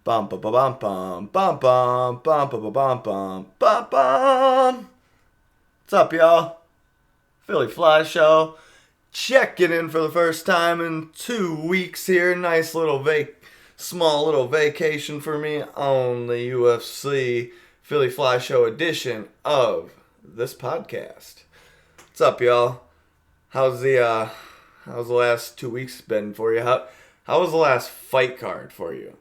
Bum bum bum bum bum bum bum bum bum bum bum bum. What's up, y'all? Philyfli show. Checking in for the first time in 2 weeks here. Nice little small little vacation for me on the UFC Philyfli show edition of this podcast. What's up, y'all? How's the last 2 weeks been for you? How was the last fight card for you?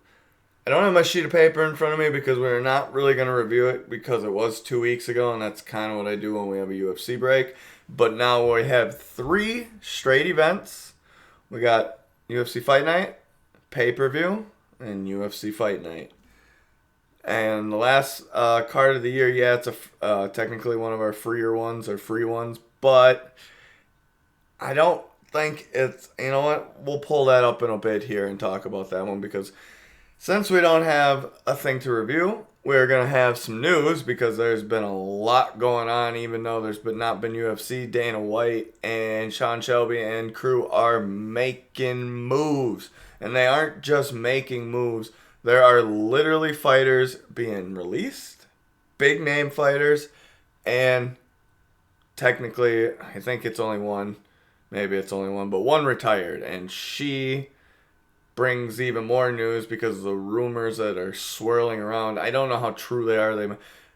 I don't have my sheet of paper in front of me because we're not really going to review it because it was 2 weeks ago, and that's kind of what I do when we have a UFC break. But now we have 3 straight events. We got UFC Fight Night, pay-per-view, and UFC Fight Night. And the last card of the year, yeah, it's technically one of our free ones, but I don't think it's, you know what, we'll pull that up in a bit here and talk about that one because since we don't have a thing to review, we're going to have some news because there's been a lot going on, even though there's not been UFC. Dana White and Sean Shelby and crew are making moves. And they aren't just making moves. There are literally fighters being released, big name fighters, and technically, I think it's only one, maybe it's only one, but one retired. And she brings even more news because of the rumors that are swirling around. I don't know how true they are.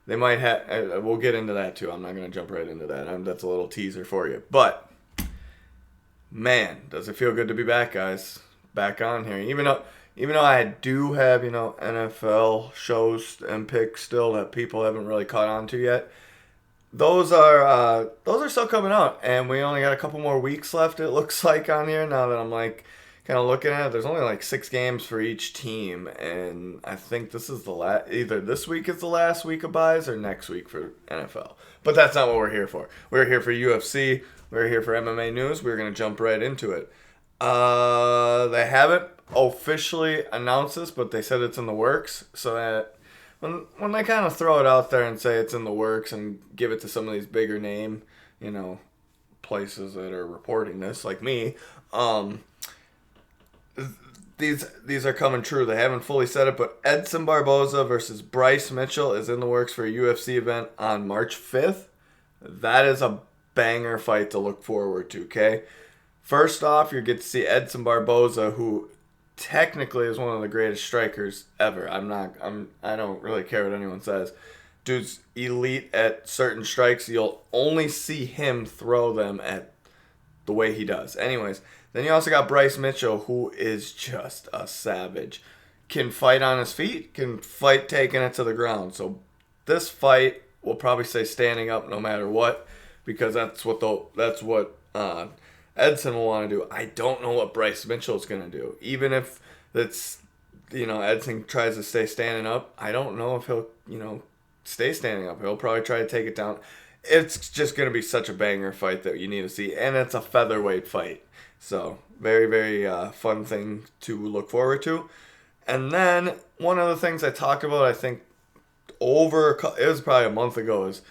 They might have. We'll get into that too. I'm not going to jump right into that. That's a little teaser for you. But man, does it feel good to be back, guys? Back on here. Even though I do have NFL shows and picks still that people haven't really caught on to yet. Those are still coming out, and we only got a couple more weeks left. It looks like on here now that I'm like kind of looking at it. There's only like 6 games for each team, and I think this is either this week is the last week of buys or next week for NFL. But that's not what we're here for. We're here for UFC. We're here for MMA news. We're gonna jump right into it. They haven't officially announced this, but they said it's in the works. So that when they kind of throw it out there and say it's in the works and give it to some of these bigger name, places that are reporting this, like me, These are coming true. They haven't fully said it, but Edson Barboza versus Bryce Mitchell is in the works for a UFC event on March 5th. That is a banger fight to look forward to, okay? First off, you get to see Edson Barboza, who technically is one of the greatest strikers ever. I don't really care what anyone says. Dude's elite at certain strikes. You'll only see him throw them at the way he does. Anyways, then you also got Bryce Mitchell, who is just a savage. Can fight on his feet, can fight taking it to the ground. So this fight will probably say standing up no matter what, because that's what Edson will want to do. I don't know what Bryce Mitchell is going to do. Even if Edson tries to stay standing up, I don't know if he'll, stay standing up. He'll probably try to take it down. It's just going to be such a banger fight that you need to see, and it's a featherweight fight. So, very, very fun thing to look forward to. And then, one of the things I talked about, I think, it was probably a month ago, is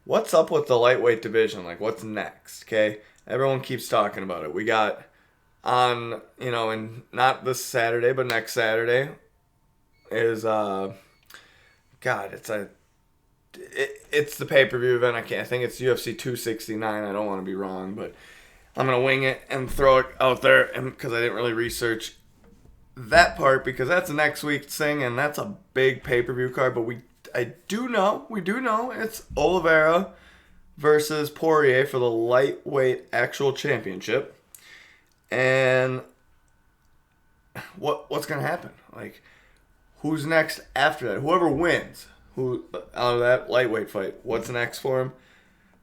what's up with the lightweight division? Like, what's next, okay? Everyone keeps talking about it. We got on, and not this Saturday, but next Saturday is, it's the pay-per-view event. I think it's UFC 269. I don't want to be wrong, but I'm going to wing it and throw it out there because I didn't really research that part because that's next week's thing, and that's a big pay-per-view card. But we do know it's Oliveira versus Poirier for the lightweight actual championship. And what's going to happen? Like, who's next after that? Whoever wins out of that lightweight fight, what's next for him?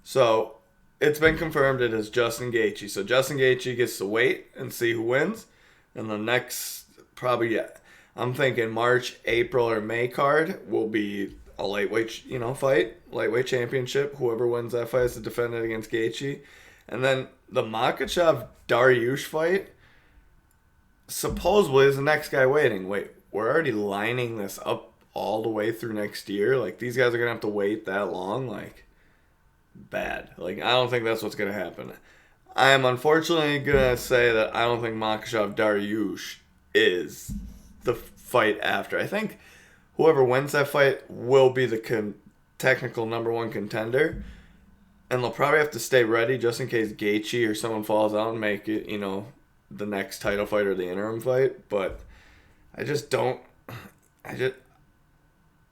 So it's been confirmed it is Justin Gaethje. So Justin Gaethje gets to wait and see who wins. And the next, probably, I'm thinking March, April, or May card will be a lightweight, fight, lightweight championship. Whoever wins that fight is to defend it against Gaethje. And then the Makhachev-Dariush fight, supposedly is the next guy waiting. Wait, we're already lining this up all the way through next year? Like, these guys are going to have to wait that long? Like, bad. Like, I don't think that's what's going to happen. I am unfortunately going to say that I don't think Makhachev-Dariush is the fight after. I think whoever wins that fight will be the technical number one contender. And they'll probably have to stay ready just in case Gaethje or someone falls out and make it, the next title fight or the interim fight. But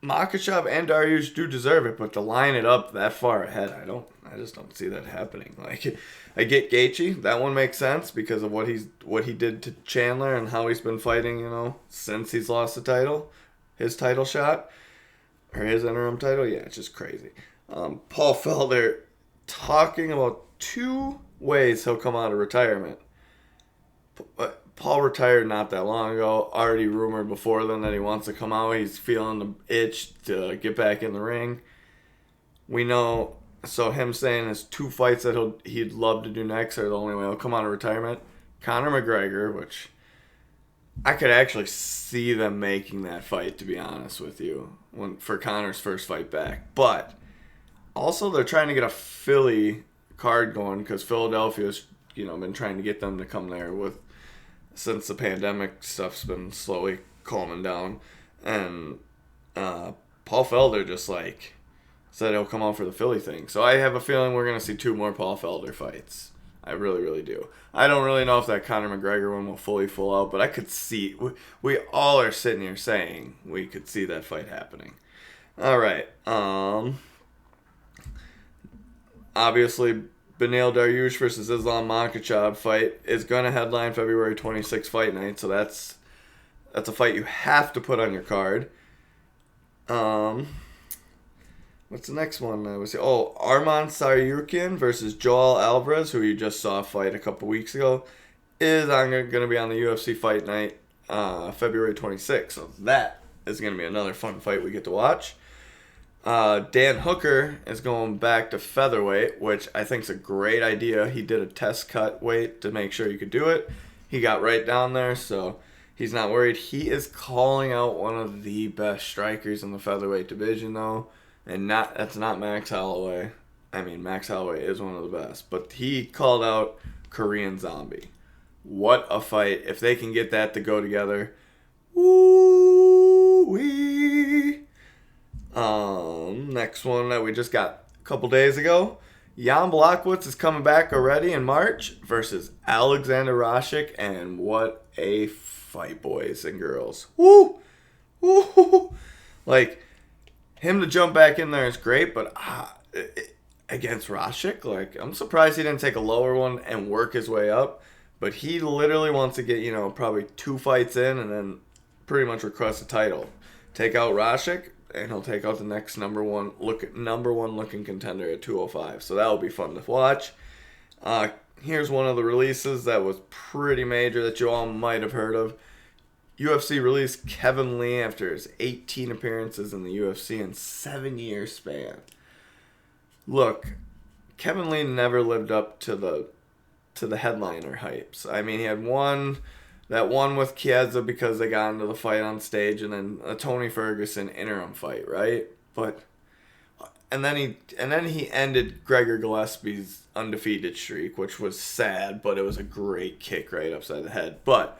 Makhachev and Dariush do deserve it, but to line it up that far ahead, I just don't see that happening. Like, I get Gaethje, that one makes sense because of what he did to Chandler and how he's been fighting, since he's lost the title, his title shot, or his interim title. Yeah, it's just crazy. Paul Felder talking about 2 ways he'll come out of retirement. Paul retired not that long ago, already rumored before then that he wants to come out. He's feeling the itch to get back in the ring. We know, so him saying his 2 fights that he'd love to do next are the only way he'll come out of retirement. Conor McGregor, which I could actually see them making that fight, to be honest with you, for Conor's first fight back. But also they're trying to get a Philly card going because Philadelphia's, been trying to get them to come there since the pandemic stuff's been slowly calming down. And Paul Felder just said he'll come out for the Philly thing. So I have a feeling we're going to see 2 more Paul Felder fights. I really, really do. I don't really know if that Conor McGregor one will fully full out, but I could see, we all are sitting here saying we could see that fight happening. All right. Obviously, Beneil Dariush versus Islam Makhachev fight is going to headline February 26th fight night, so that's a fight you have to put on your card. What's the next one? Armand Saryukin versus Joel Alvarez, who you just saw fight a couple weeks ago, is going to be on the UFC Fight Night February 26th, so that is going to be another fun fight we get to watch. Dan Hooker is going back to featherweight, which I think is a great idea. He did a test cut weight to make sure he could do it. He got right down there, so he's not worried. He is calling out one of the best strikers in the featherweight division, though, and that's not Max Holloway. I mean, Max Holloway is one of the best, but he called out Korean Zombie. What a fight. If they can get that to go together, woo-wee. Next one that we just got a couple days ago. Jan Blachowicz is coming back already in March versus Alexander Rasik, and what a fight, boys and girls. Woo! Woo! Him to jump back in there is great, but against Rasik, I'm surprised he didn't take a lower one and work his way up, but he literally wants to get, probably 2 fights in and then pretty much request a title. Take out Rasik, and he'll take out the next number one looking contender at 205. So that'll be fun to watch. Here's one of the releases that was pretty major that you all might have heard of. UFC released Kevin Lee after his 18 appearances in the UFC in 7-year span. Look, Kevin Lee never lived up to the headliner hypes. I mean, he had that one with Chiesa because they got into the fight on stage, and then a Tony Ferguson interim fight, right? And then he ended Gregor Gillespie's undefeated streak, which was sad, but it was a great kick right upside the head. But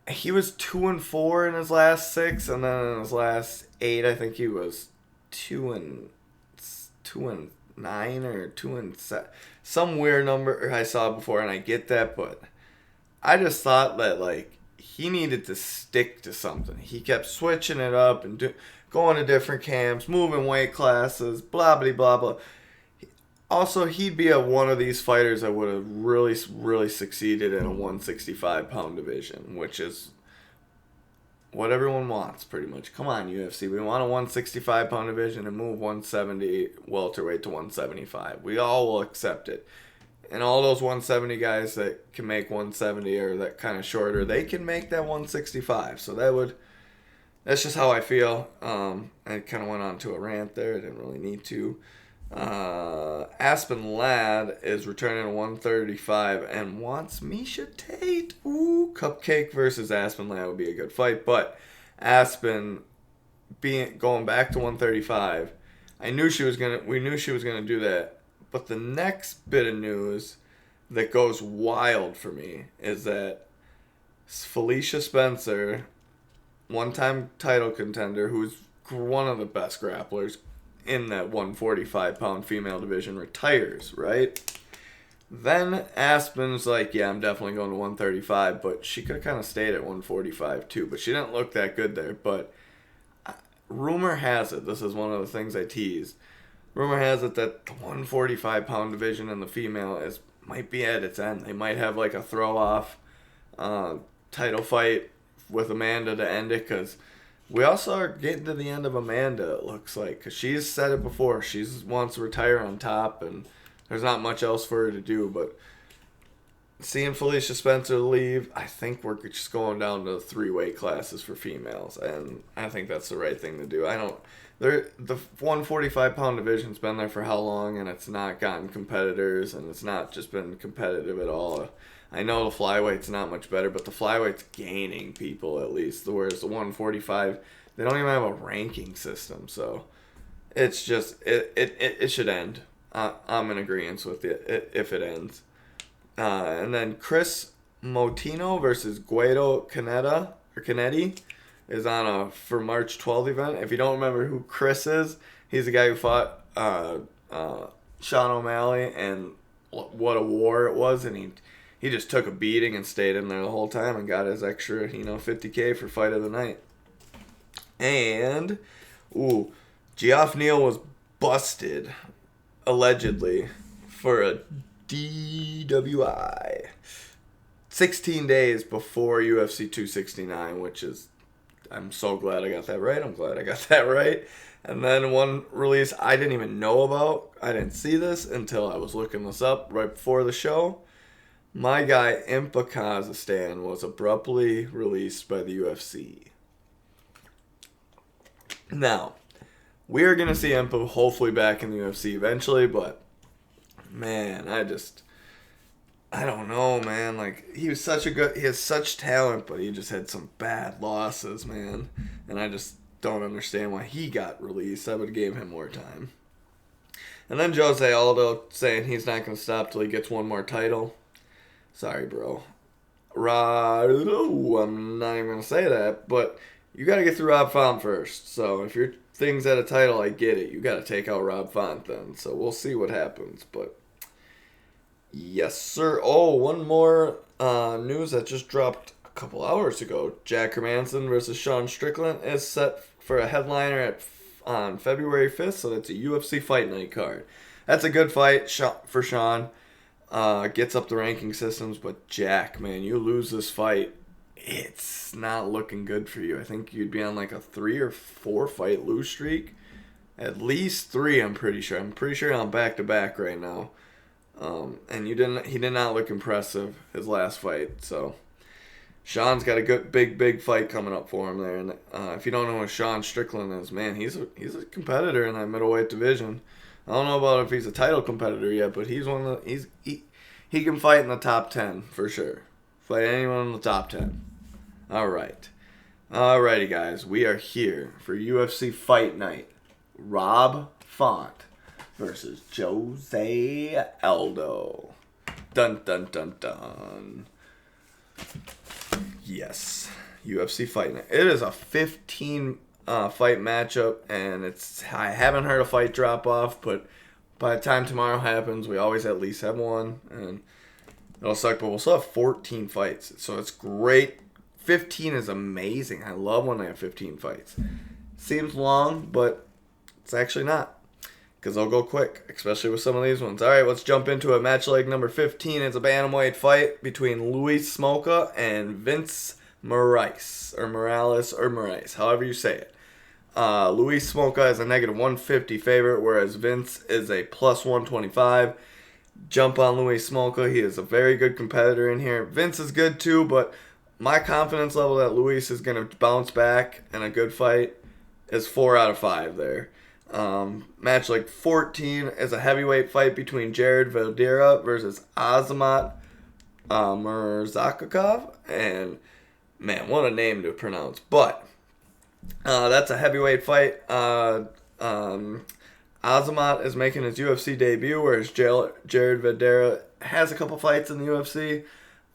he was 2-4 in his last 6, and then in his last 8, I think he was 2-9 or 2-7, some weird number I saw before, and I get that, but I just thought that he needed to stick to something. He kept switching it up and going to different camps, moving weight classes, blah blah blah blah. Also, he'd be one of these fighters that would have really, really succeeded in a 165-pound division, which is what everyone wants, pretty much. Come on, UFC. We want a 165-pound division and move 170 welterweight to 175. We all will accept it. And all those 170 guys that can make 170 or that kind of shorter, they can make that 165. So that's just how I feel. I kind of went on to a rant there. I didn't really need to. Aspen Ladd is returning to 135 and wants Miesha Tate. Ooh, Cupcake versus Aspen Ladd would be a good fight. But Aspen going back to 135, we knew she was gonna do that. But the next bit of news that goes wild for me is that Felicia Spencer, one-time title contender, who's one of the best grapplers in that 145-pound female division, retires, right? Then Aspen's like, yeah, I'm definitely going to 135, but she could have kind of stayed at 145 too, but she didn't look that good there. But rumor has it, this is one of the things I teased, rumor has it that the 145-pound division in the female might be at its end. They might have like a throw-off title fight with Amanda to end it, because we also are getting to the end of Amanda, it looks like, because she's said it before. She wants to retire on top, and there's not much else for her to do. But seeing Felicia Spencer leave, I think we're just going down to 3 weight classes for females, and I think that's the right thing to do. The 145-pound division's been there for how long, and it's not gotten competitors, and it's not just been competitive at all. I know the flyweight's not much better, but the flyweight's gaining people at least, whereas the 145, they don't even have a ranking system, so it's just, it should end. I'm in agreement with it if it ends. And then Chris Motino versus Guido Canetti is on for March 12th event. If you don't remember who Chris is, he's the guy who fought Sean O'Malley, and what a war it was, and he just took a beating and stayed in there the whole time and got his extra, $50K for fight of the night. And, Geoff Neal was busted, allegedly, for a DWI 16 days before UFC 269, which is, I'm so glad I got that right. I'm glad I got that right. And then one release I didn't even know about. I didn't see this until I was looking this up right before the show. My guy, Impa Kazakhstan, was abruptly released by the UFC. Now, we are going to see Impa hopefully back in the UFC eventually, but, man, I don't know, man. Like, he has such talent, but he just had some bad losses, man. And I just don't understand why he got released. I would have gave him more time. And then Jose Aldo saying he's not going to stop till he gets one more title. Sorry, bro. I'm not even going to say that, but you got to get through Rob Font first. So if your thing's at a title, I get it. You got to take out Rob Font then. So we'll see what happens. But yes, sir. Oh, one more news that just dropped a couple hours ago. Jack Hermanson versus Sean Strickland is set for a headliner on February 5th. So that's a UFC Fight Night card. That's a good fight for Sean. Gets up the ranking systems, but Jack, man, you lose this fight, it's not looking good for you. I think you'd be on like a 3 or 4 fight lose streak. At least 3, I'm pretty sure. I'm pretty sure I'm back to back right now. And he did not look impressive his last fight. So Sean's got a good big fight coming up for him there. And if you don't know who Sean Strickland is, man, he's a competitor in that middleweight division. I don't know about if he's a title competitor yet, but he's one of the, he can fight in the top 10 for sure. Fight anyone in the top 10. All right. Alrighty, guys. We are here for UFC Fight Night. Rob Font versus Jose Aldo. Dun, dun, dun, dun. Yes. UFC Fight Night. It is a 15 fight matchup, and I haven't heard a fight drop off, but by the time tomorrow happens, we always at least have one, and it'll suck, but we'll still have 14 fights, so it's great. 15 is amazing. I love when I have 15 fights. Seems long, but it's actually not, because they'll go quick, especially with some of these ones. All right, let's jump into it. Match leg number 15. It's a bantamweight fight between Luis Smolka and Vince Moraes, or Morales, or Moraes, however you say it. Luis Smolka is a -150 favorite, whereas Vince is a +125. Jump on Luis Smolka. He is a very good competitor in here. Vince is good too, but my confidence level that Luis is going to bounce back in a good fight is 4 out of 5 there. Match like 14 is a heavyweight fight between Jared Valdira versus Azamat Murzakakov. And, man, what a name to pronounce. But that's a heavyweight fight. Azamat is making his UFC debut, whereas Jared Valdira has a couple fights in the UFC.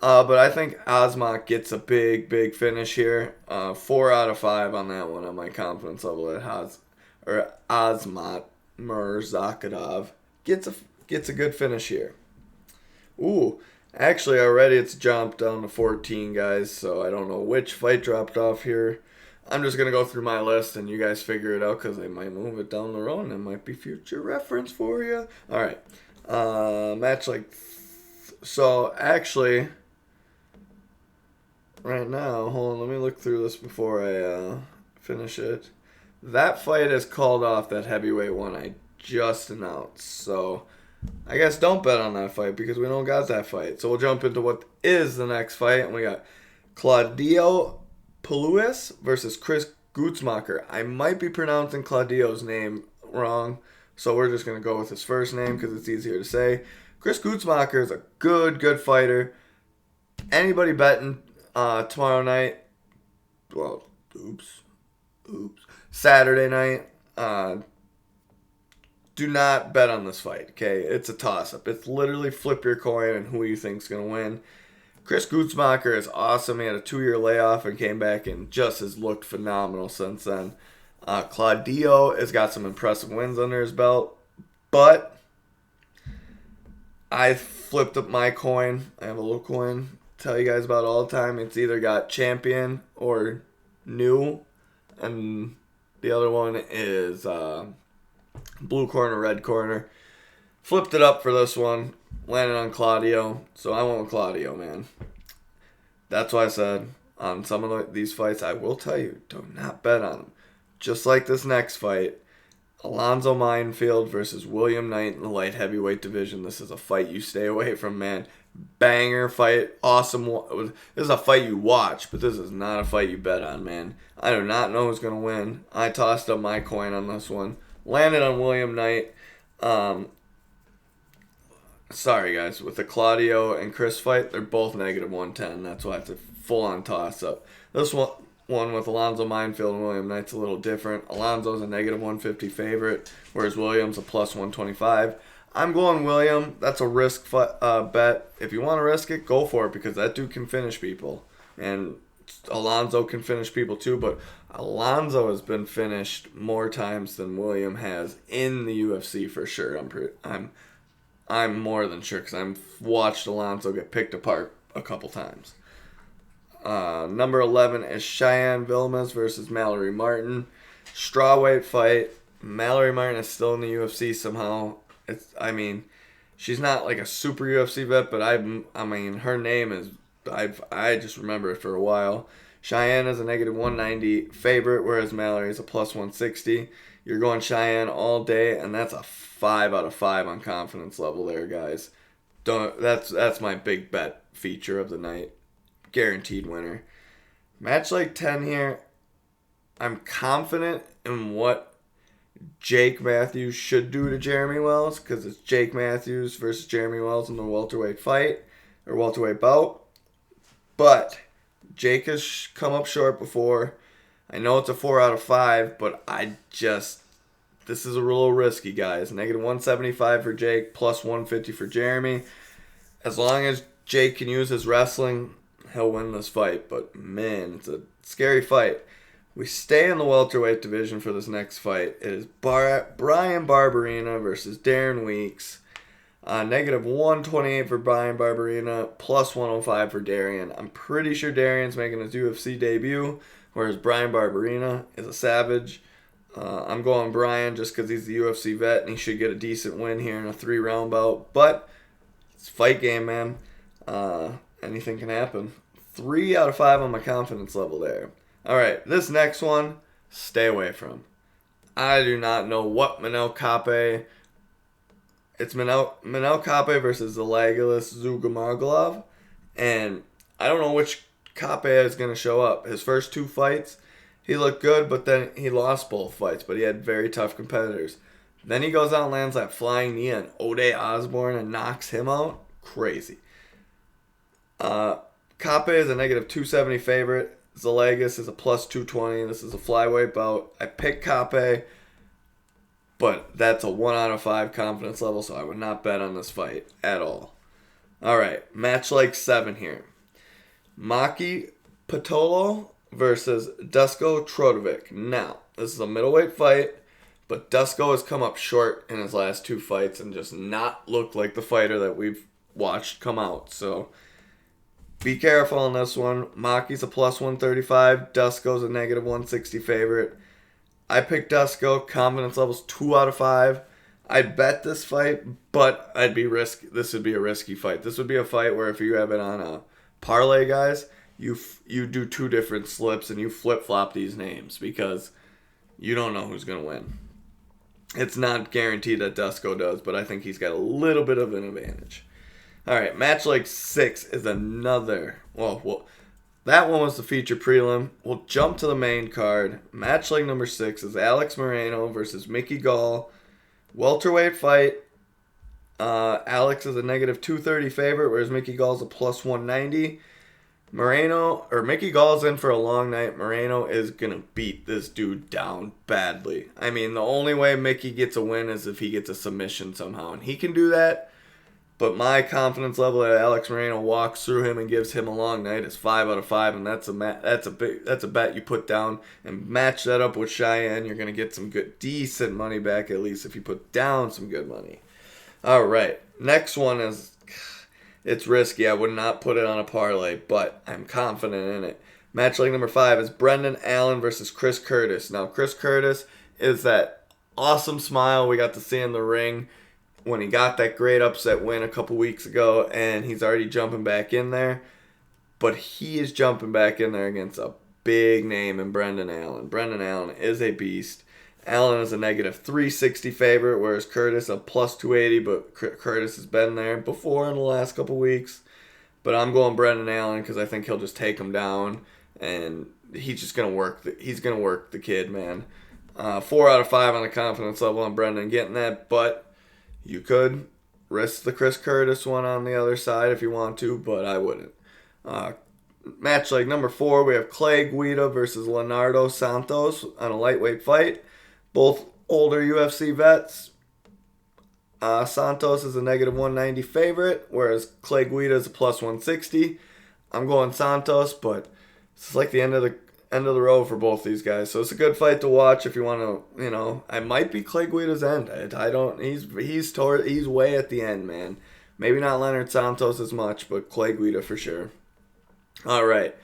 But I think Azamat gets a big finish here. 4 out of 5 on that one on my confidence level. Azamat Murzakakov gets a good finish here. Ooh, actually already it's jumped down to 14, guys. So I don't know which fight dropped off here. I'm just gonna go through my list and you guys figure it out because they might move it down the road and it might be future reference for you. All right, match like so actually. Right now, hold on, let me look through this before I finish it. That fight is called off, that heavyweight one I just announced. So, I guess don't bet on that fight because we don't got that fight. So, we'll jump into what is the next fight. And we got Claudio Palewis versus Chris Gutzmaker. I might be pronouncing Claudio's name wrong. So, we're just going to go with his first name because it's easier to say. Chris Gutzmaker is a good fighter. Anybody betting tomorrow night, well, Saturday night, do not bet on this fight, okay? It's a toss-up. It's literally flip your coin and who you think's going to win. Chris Gutzmaker is awesome. He had a 2-year layoff and came back and just has looked phenomenal since then. Claudio has got some impressive wins under his belt, but I flipped up my coin. I have a little coin tell you guys about all the time. It's either got champion or new, and the other one is blue corner, red corner. Flipped it up for this one, landed on Claudio, so I went with Claudio, man. That's why I said on some of these fights, I will tell you, do not bet on them. Just like this next fight, Alonzo Minefield versus William Knight in the light heavyweight division. This is a fight you stay away from, man. Banger fight, awesome. This is a fight you watch, but this is not a fight you bet on, man. I do not know who's going to win. I tossed up my coin on this one. Landed on William Knight. Sorry, guys. With the Claudio and Chris fight, they're both negative 110. That's why it's a full-on toss-up. This one with Alonzo Minefield and William Knight's a little different. Alonzo's a negative 150 favorite, whereas William's a plus 125. I'm going William. That's a risk bet. If you want to risk it, go for it because that dude can finish people. And Alonzo can finish people too, but Alonzo has been finished more times than William has in the UFC for sure. I'm more than sure because I've watched Alonzo get picked apart a couple times. Number 11 is Cheyenne Vilmas versus Mallory Martin. Strawweight fight. Mallory Martin is still in the UFC somehow. She's not like a super UFC vet, but her name is, I just remember it for a while. Cheyenne is a negative 190 favorite, whereas Mallory is a plus 160. You're going Cheyenne all day, and that's a 5 out of 5 on confidence level there, guys. That's my big bet feature of the night. Guaranteed winner. Match like 10 here. I'm confident in what Jake Matthews should do to Jeremy Wells because it's Jake Matthews versus Jeremy Wells in the welterweight fight or welterweight bout. But Jake has come up short before. I know it's a 4 out of 5, but this is a little risky, guys. Negative 175 for Jake, plus 150 for Jeremy. As long as Jake can use his wrestling, he'll win this fight. But man, it's a scary fight. We stay in the welterweight division for this next fight. It is Brian Barberena versus Darren Weeks. Negative 128 for Brian Barberena, plus 105 for Darian. I'm pretty sure Darian's making his UFC debut, whereas Brian Barberena is a savage. I'm going Brian just because he's the UFC vet and he should get a decent win here in a 3-round bout. But it's a fight game, man. Anything can happen. 3 out of 5 on my confidence level there. All right, this next one, stay away from. I do not know what Manel Kape. It's Manel Kape versus Zalgiris Zugamaglov, and I don't know which Kape is going to show up. His first 2 fights, he looked good, but then he lost both fights, but he had very tough competitors. Then he goes out and lands that flying knee on Ode Osborne and knocks him out. Crazy. Kape is a negative 270 favorite. Zalgiris is a plus 220. This is a flyweight bout. I picked Kape, but that's a 1 out of 5 confidence level, so I would not bet on this fight at all. All right, match like 7 here. Maki Pitolo versus Dusko Trodovic. Now, this is a middleweight fight, but Dusko has come up short in his last 2 fights and just not looked like the fighter that we've watched come out. So, be careful on this one. Maki's a plus 135. Dusko's a negative 160 favorite. I picked Dusko. Confidence level's 2 out of 5. I'd bet this fight, but this would be a risky fight. This would be a fight where if you have it on a parlay, guys, you do 2 different slips and you flip-flop these names because you don't know who's going to win. It's not guaranteed that Dusko does, but I think he's got a little bit of an advantage. All right, match like 6 is another. Well, that one was the feature prelim. We'll jump to the main card. Match like number 6 is Alex Moreno versus Mickey Gall. Welterweight fight. Alex is a negative 230 favorite, whereas Mickey Gall's a plus 190. Mickey Gall's in for a long night. Moreno is going to beat this dude down badly. I mean, the only way Mickey gets a win is if he gets a submission somehow, and he can do that. But my confidence level that Alex Moreno walks through him and gives him a long night is 5 out of 5, and that's a bet you put down and match that up with Cheyenne. You're gonna get some good, decent money back at least if you put down some good money. All right, next one it's risky. I would not put it on a parlay, but I'm confident in it. Match leg number 5 is Brendan Allen versus Chris Curtis. Now, Chris Curtis is that awesome smile we got to see in the ring when he got that great upset win a couple weeks ago, and he's already jumping back in there. But he is jumping back in there against a big name in Brendan Allen. Brendan Allen is a beast. Allen is a negative 360 favorite, whereas Curtis a plus 280, but Curtis has been there before in the last couple weeks. But I'm going Brendan Allen because I think he'll just take him down, and he's just going to work. He's going to work the kid, man. 4 out of 5 on the confidence level on Brendan getting that, but you could risk the Chris Curtis one on the other side if you want to, but I wouldn't. Match like number 4, we have Clay Guido versus Leonardo Santos on a lightweight fight. Both older UFC vets. Santos is a negative 190 favorite, whereas Clay Guido is a plus 160. I'm going Santos, but it's like the end of the road for both these guys. So it's a good fight to watch if you want to, I might be Clay Guido's end. He's way at the end, man. Maybe not Leonard Santos as much, but Clay Guido for sure. All right.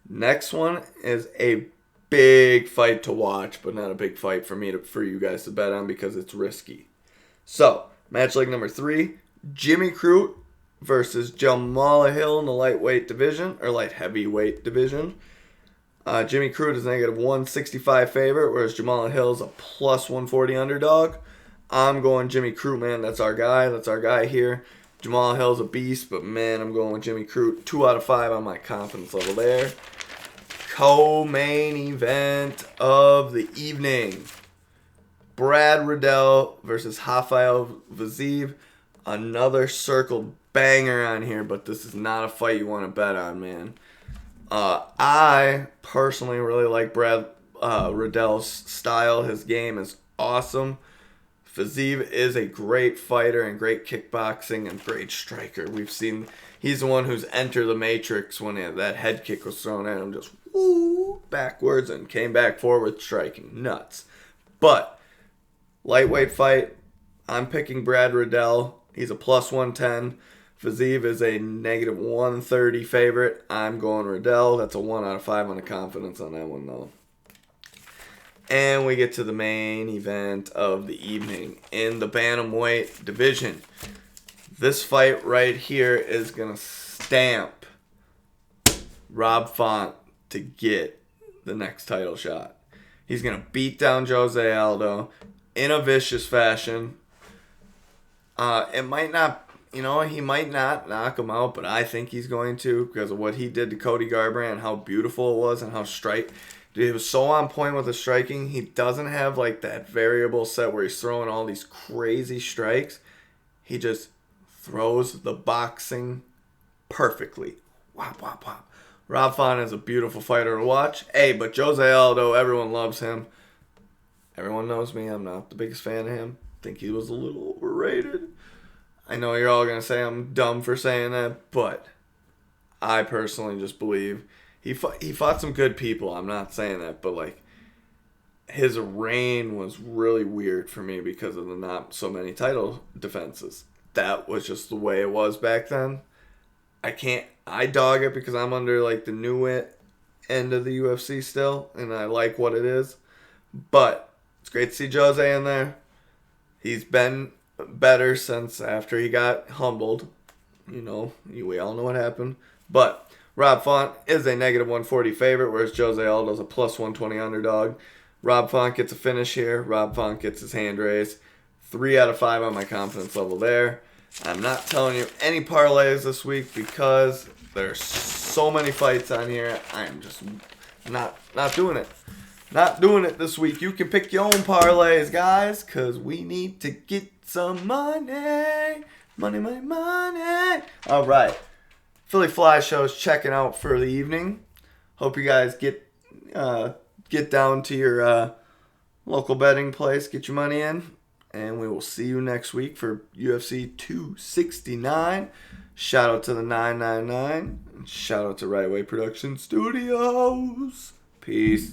Next one is a big fight to watch, but not a big fight for you guys to bet on because it's risky. So, match leg number 3, Jimmy Crute versus Jamal Hill in the lightweight division, or light heavyweight division. Jimmy Crute is a negative 165 favorite, whereas Jamal Hill is a plus 140 underdog. I'm going Jimmy Crute, man. That's our guy. That's our guy here. Jamal Hill's a beast, but man, I'm going with Jimmy Crute. 2 out of 5 on my confidence level there. Co-main event of the evening. Brad Riddell versus Rafael Viziev. Another circled banger on here, but this is not a fight you want to bet on, man. I personally really like Brad Riddell's style. His game is awesome. Viziev is a great fighter and great kickboxing and great striker. We've seen he's the one who's entered the matrix when that head kick was thrown at him, just backwards and came back forward striking. Nuts. But lightweight fight, I'm picking Brad Riddell. He's a plus 110. Viziev is a negative 130 favorite. I'm going Riddell. That's a 1 out of 5 on the confidence on that one, though. And we get to the main event of the evening in the bantamweight division. This fight right here is going to stamp Rob Font to get the next title shot. He's going to beat down Jose Aldo in a vicious fashion. It might not, he might not knock him out, but I think he's going to because of what he did to Cody Garbrandt and how beautiful it was and how Dude, he was so on point with the striking. He doesn't have like that variable set where he's throwing all these crazy strikes. He just throws the boxing perfectly. Whop, whop, whop. Rob Font is a beautiful fighter to watch. Hey, but Jose Aldo, everyone loves him. Everyone knows me. I'm not the biggest fan of him. I think he was a little overrated. I know you're all going to say I'm dumb for saying that, but I personally just believe he fought some good people. I'm not saying that, but like his reign was really weird for me because of the not so many title defenses. That was just the way it was back then. I dog it because I'm under like the new end of the UFC still, and I like what it is. But it's great to see Jose in there. He's been better since after he got humbled. We all know what happened. But Rob Font is a negative 140 favorite, whereas Jose Aldo's a plus 120 underdog. Rob Font gets a finish here. Rob Font gets his hand raised. 3 out of 5 on my confidence level there. I'm not telling you any parlays this week because there's so many fights on here. I am just not doing it. Not doing it this week. You can pick your own parlays, guys, because we need to get some money. Money. All right. Philyfli show is checking out for the evening. Hope you guys get down to your local betting place, get your money in, and we will see you next week for UFC 269. Shout out to the 999, and shout out to Right Way Production Studios. Peace.